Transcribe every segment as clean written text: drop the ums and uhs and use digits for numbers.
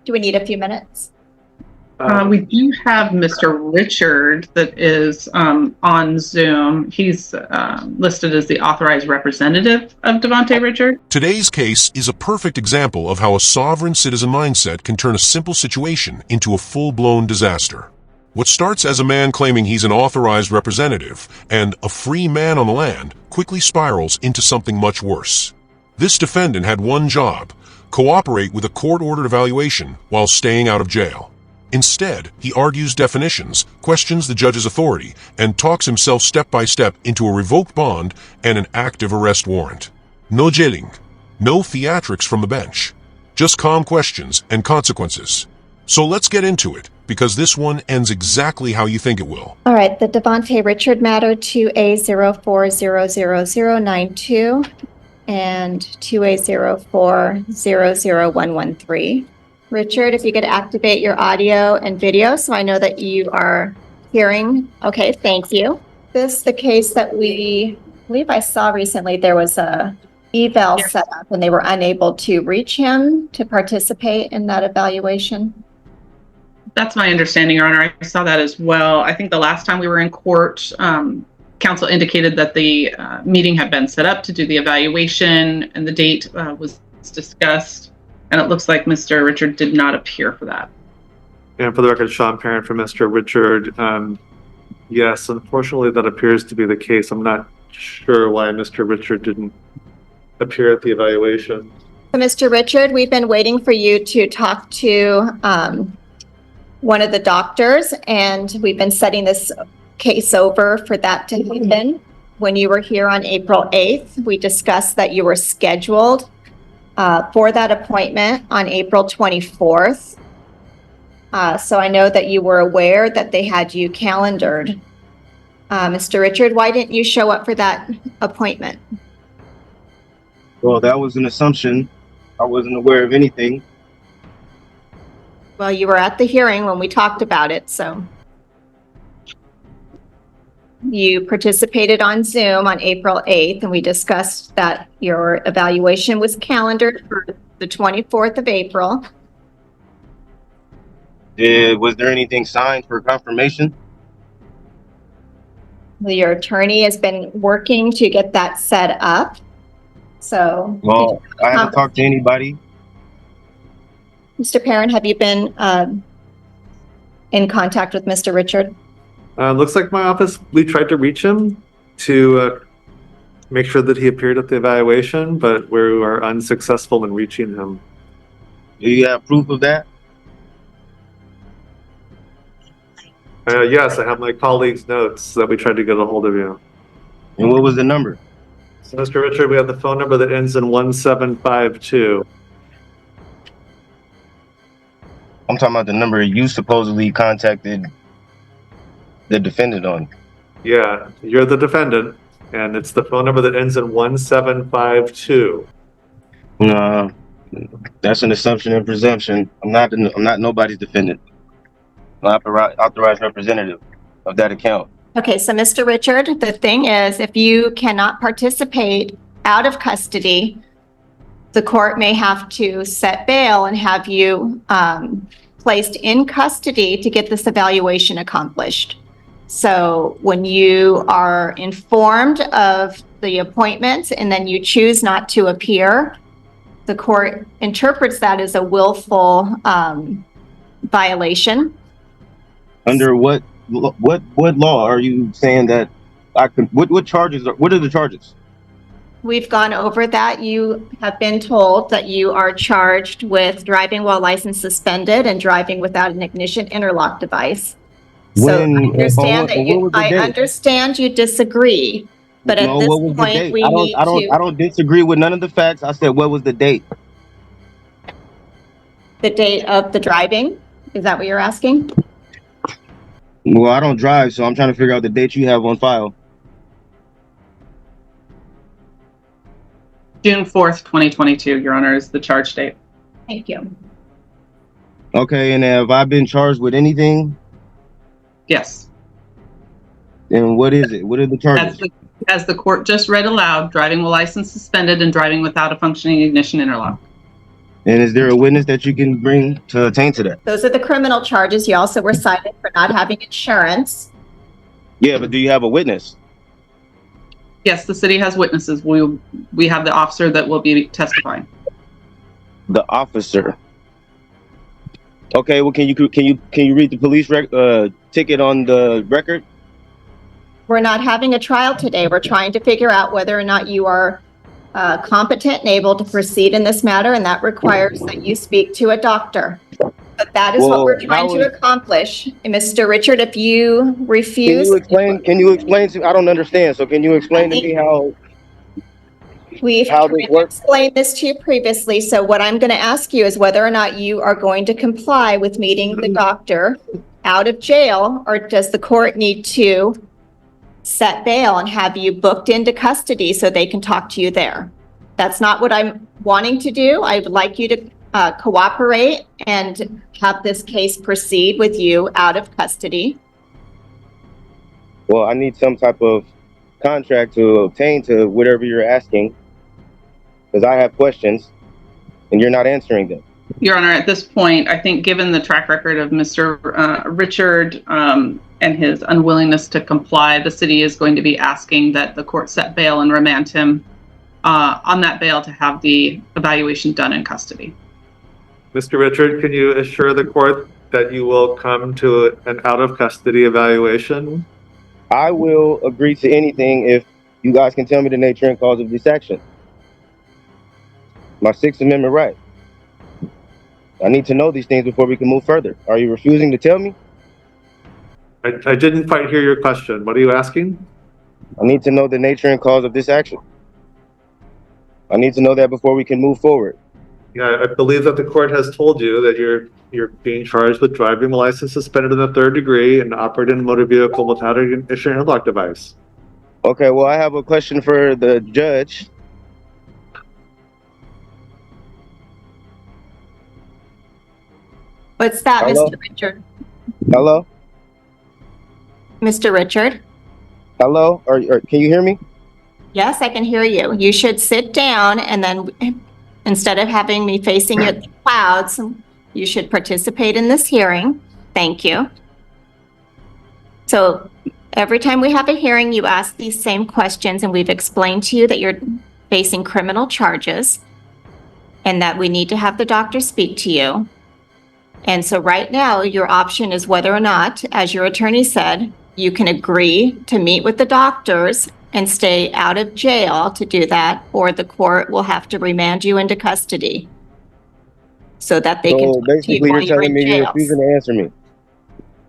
Do we need a few minutes? We do have Mr. Richard that is on Zoom. He's listed as the authorized representative of Devontae Richard. Today's case is a perfect example of how a sovereign citizen mindset can turn a simple situation into a full-blown disaster. What starts as a man claiming he's an authorized representative and a free man on the land quickly spirals into something much worse. This defendant had one job: cooperate with a court-ordered evaluation while staying out of jail. Instead, he argues definitions, questions the judge's authority, and talks himself step by step into a revoked bond and an active arrest warrant. No jailing, no theatrics from the bench, just calm questions and consequences. So let's get into it, because this one ends exactly how you think it will. All right, the Devontae Richard matter 2A040092 and 2A04000113. Richard, if you could activate your audio and video so I know that you are hearing. Okay, thank you. This is the case that I believe I saw recently. There was a eval set up and they were unable to reach him to participate in that evaluation. That's my understanding, Your Honor. I saw that as well. I think the last time we were in court, counsel indicated that the meeting had been set up to do the evaluation and the date was discussed. And it looks like Mr. Richard did not appear for that. And for the record, Sean Parent for Mr. Richard. Yes, unfortunately, that appears to be the case. I'm not sure why Mr. Richard didn't appear at the evaluation. So, Mr. Richard, we've been waiting for you to talk to one of the doctors, and we've been setting this case over for that to happen. When you were here on April 8th, we discussed that you were scheduled for that appointment on April 24th. So I know that you were aware that they had you calendared. Mr. Richard, why didn't you show up for that appointment? Well, that was an assumption. I wasn't aware of anything. Well, you were at the hearing when we talked about it, so. You participated on Zoom on April 8th, and we discussed that your evaluation was calendared for the 24th of April. Was there anything signed for confirmation? Your attorney has been working to get that set up. So. Well, I haven't talked to anybody. Mr. Parent, have you been in contact with Mr. Richard? Looks like my office, we tried to reach him to make sure that he appeared at the evaluation, but we are unsuccessful in reaching him. Do you have proof of that? Yes, I have my colleague's notes that we tried to get a hold of you. And what was the number? So, Mr. Richard, we have the phone number that ends in 1752. I'm talking about the number you supposedly contacted the defendant on. Yeah, you're the defendant, and it's the phone number that ends in 1752. That's an assumption and presumption. I'm not nobody's defendant. I'm authorized representative of that account. Okay, so Mr. Richard, the thing is, if you cannot participate out of custody, the court may have to set bail and have you placed in custody to get this evaluation accomplished. So when you are informed of the appointment and then you choose not to appear, the court interprets that as a willful violation. Under what law are you saying that I could? What charges? What are the charges? We've gone over that. You have been told that you are charged with driving while license suspended and driving without an ignition interlock device. So I understand you disagree, but at this point we need to. I don't disagree with none of the facts. I said, what was the date? The date of the driving? Is that what you're asking? Well, I don't drive, so I'm trying to figure out the date you have on file. June 4th, 2022, Your Honor, is the charge date. Thank you. Okay, and have I been charged with anything? Yes. And what is it? What are the charges? As the court just read aloud, driving while license suspended and driving without a functioning ignition interlock. And is there a witness that you can bring to attain to that? Those are the criminal charges. You also were cited for not having insurance. Yeah, but do you have a witness? Yes, the city has witnesses. We have the officer that will be testifying. The officer. Okay, well, can you read the police ticket on the record? We're not having a trial today. We're trying to figure out whether or not you are competent and able to proceed in this matter, and that requires that you speak to a doctor. But that is what we're trying to accomplish. And Mr. Richard, if you refuse... Can you explain to me? I don't understand. So can you explain to me how... We've explained this to you previously. So what I'm going to ask you is whether or not you are going to comply with meeting the doctor out of jail, or does the court need to set bail and have you booked into custody so they can talk to you there? That's not what I'm wanting to do. I would like you to cooperate and have this case proceed with you out of custody. Well, I need some type of contract to obtain to whatever you're asking, because I have questions and you're not answering them. Your Honor, at this point, I think given the track record of Mr. Richard and his unwillingness to comply, the city is going to be asking that the court set bail and remand him on that bail to have the evaluation done in custody. Mr. Richard, can you assure the court that you will come to an out-of-custody evaluation? I will agree to anything if you guys can tell me the nature and cause of this action. My Sixth Amendment right. I need to know these things before we can move further. Are you refusing to tell me? I didn't quite hear your question. What are you asking? I need to know the nature and cause of this action. I need to know that before we can move forward. Yeah, I believe that the court has told you that you're being charged with driving a license suspended in the 3rd degree and operating a motor vehicle without an ignition interlock device. Okay, well, I have a question for the judge. What's that, Hello? Mr. Richard? Hello? Mr. Richard? Hello? Or can you hear me? Yes, I can hear you. You should sit down, and then instead of having me facing you at the clouds, you should participate in this hearing. Thank you. So every time we have a hearing, you ask these same questions, and we've explained to you that you're facing criminal charges and that we need to have the doctor speak to you. And so right now, your option is whether or not, as your attorney said, you can agree to meet with the doctors and stay out of jail to do that, or the court will have to remand you into custody so that they can talk to you basically while you're you're telling in me you're jail. refusing to answer me.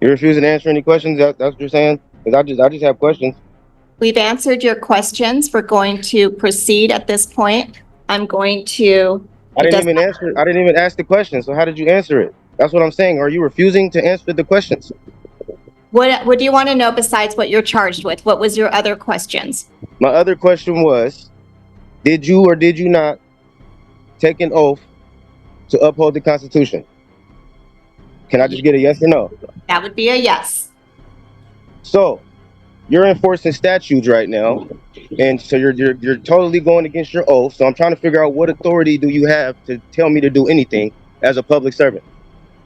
You're refusing to answer any questions? That's what you're saying? Because I just have questions. We've answered your questions. We're going to proceed at this point. I'm going to... I didn't even ask the question, so how did you answer it? That's what I'm saying. Are you refusing to answer the questions? What do you want to know besides what you're charged with? What was your other questions? My other question was, did you or did you not take an oath to uphold the Constitution? Can I just get a yes or no? That would be a yes. So, you're enforcing statutes right now, and so you're totally going against your oath. So I'm trying to figure out what authority do you have to tell me to do anything as a public servant?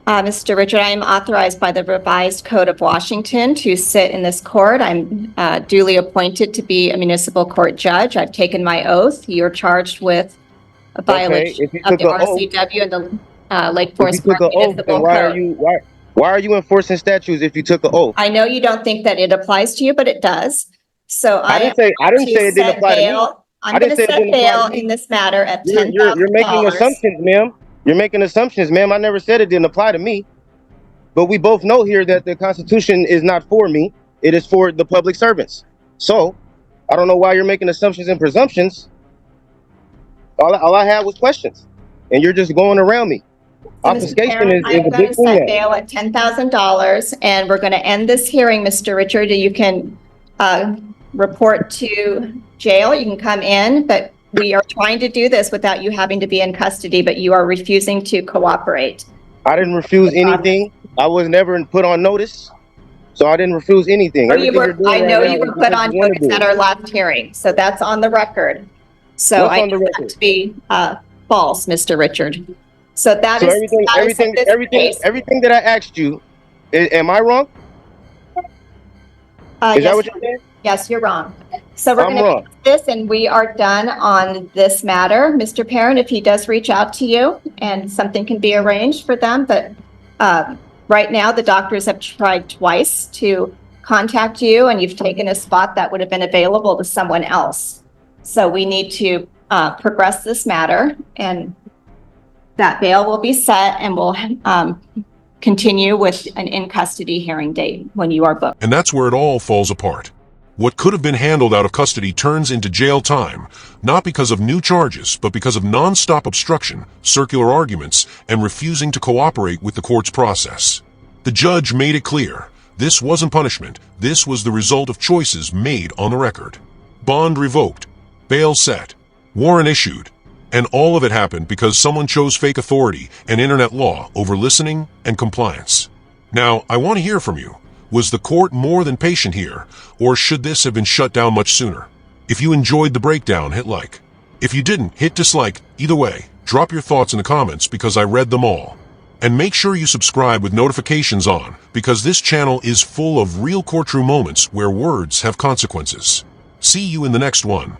Mr. Richard, I am authorized by the revised Code of Washington to sit in this court. I'm duly appointed to be a municipal court judge. I've taken my oath. You're charged with a violation of the RCW and the Lake Forest Park Municipal Code. Why are you enforcing statutes if you took an oath? I know you don't think that it applies to you, but it does. So I didn't say it didn't apply to me. I'm going to set bail in this matter at $10,000. You're making assumptions, ma'am. You're making assumptions, ma'am. I never said it didn't apply to me. But we both know here that the Constitution is not for me. It is for the public servants. So I don't know why you're making assumptions and presumptions. All I had was questions, and you're just going around me. Obfuscation is a big thing. I'm going to set bail at $10,000, and we're going to end this hearing, Mr. Richard. You can report to jail. You can come in, but we are trying to do this without you having to be in custody, but you are refusing to cooperate. I didn't refuse anything. I was never put on notice, so I didn't refuse anything. I know you were put on notice at our last hearing, so that's on the record. So I know that to be false, Mr. Richard. So that So is. everything, that is everything, this everything, case. everything that I asked you, am I wrong? Is that Yes, what you're saying? yes, you're wrong. So we're I'm going wrong. to this and we are done on this matter. Mr. Perrin, if he does reach out to you and something can be arranged for them, but right now the doctors have tried twice to contact you and you've taken a spot that would have been available to someone else. So we need to progress this matter and that bail will be set and we'll continue with an in-custody hearing date when you are booked. And that's where it all falls apart. What could have been handled out of custody turns into jail time, not because of new charges, but because of non-stop obstruction, circular arguments, and refusing to cooperate with the court's process. The judge made it clear, this wasn't punishment, this was the result of choices made on the record. Bond revoked, bail set, warrant issued, and all of it happened because someone chose fake authority and internet law over listening and compliance. Now, I want to hear from you. Was the court more than patient here, or should this have been shut down much sooner? If you enjoyed the breakdown, hit like. If you didn't, hit dislike. Either way, drop your thoughts in the comments because I read them all. And make sure you subscribe with notifications on, because this channel is full of real courtroom moments where words have consequences. See you in the next one.